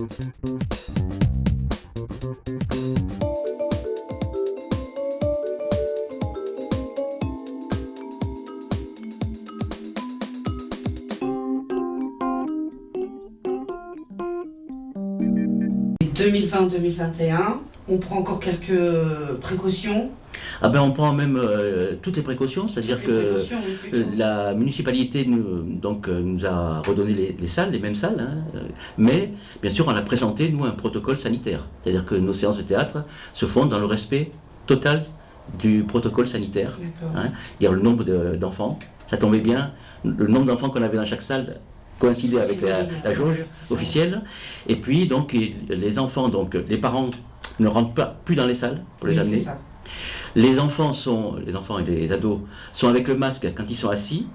« 2020-2021, on prend encore quelques précautions. » Ah ben on prend même toutes les précautions, c'est-à-dire que la municipalité nous a redonné les salles, les mêmes salles, hein, mais bien sûr on a présenté nous un protocole sanitaire, c'est-à-dire que nos séances de théâtre se font dans le respect total du protocole sanitaire, hein, dire le nombre d'enfants, ça tombait bien, le nombre d'enfants qu'on avait dans chaque salle coïncidait avec la jauge officielle, et puis donc les enfants, donc les parents ne rentrent plus dans les salles pour les amener. Les enfants et les ados sont avec le masque quand ils sont assis,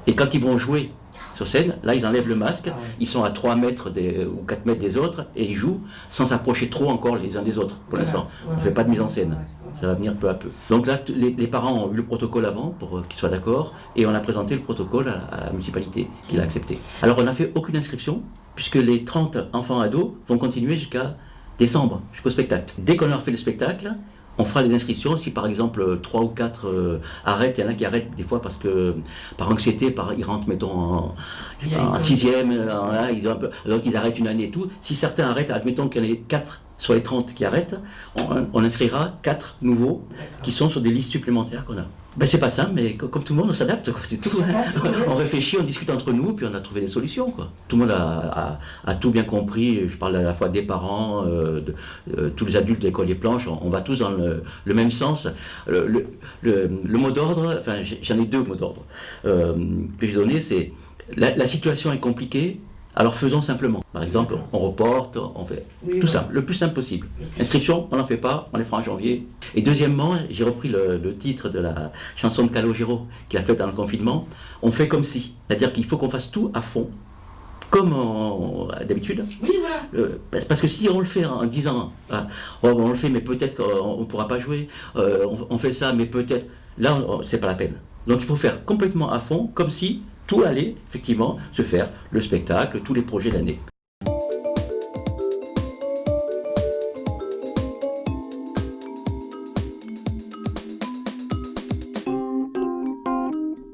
et quand ils vont jouer sur scène, là ils enlèvent le masque, ils sont à 3 mètres ou 4 mètres des autres, et ils jouent sans s'approcher trop encore les uns des autres, pour l'instant. On ne fait pas de mise en scène, ça va venir peu à peu. Donc là, les parents ont eu le protocole avant, pour qu'ils soient d'accord, et on a présenté le protocole à la municipalité, qui l'a accepté. Alors on n'a fait aucune inscription, puisque les 30 enfants ados vont continuer jusqu'à décembre, jusqu'au spectacle. Dès qu'on leur fait le spectacle, on fera les inscriptions. Si par exemple 3 ou 4 arrêtent, il y en a qui arrêtent des fois parce que par anxiété, ils rentrent mettons en 6e, donc ils arrêtent une année et tout. Si certains arrêtent, admettons qu'il y en ait 4 sur les 30 qui arrêtent, on inscrira 4 nouveaux qui sont sur des listes supplémentaires qu'on a. Ben c'est pas simple, mais comme tout le monde, on s'adapte, c'est tout. On réfléchit, on discute entre nous, puis on a trouvé des solutions, quoi. Tout le monde a tout bien compris. Je parle à la fois des parents, tous les adultes de l'école des Planches, on va tous dans le même sens. Le mot d'ordre, enfin j'en ai 2 mots d'ordre que j'ai donné, c'est la situation est compliquée. Alors faisons simplement. Par exemple, on reporte, on fait tout simple, le plus simple possible. Inscription, on n'en fait pas, on les fera en janvier. Et deuxièmement, j'ai repris le titre de la chanson de Calogero qu'il a faite dans le confinement. On fait comme si, c'est-à-dire qu'il faut qu'on fasse tout à fond, comme d'habitude. Oui, voilà. Parce que si on le fait en disant, on le fait, mais peut-être qu'on ne pourra pas jouer, on fait ça, mais peut-être, là, c'est pas la peine. Donc il faut faire complètement à fond, comme si tout allait effectivement se faire, le spectacle, tous les projets d'année.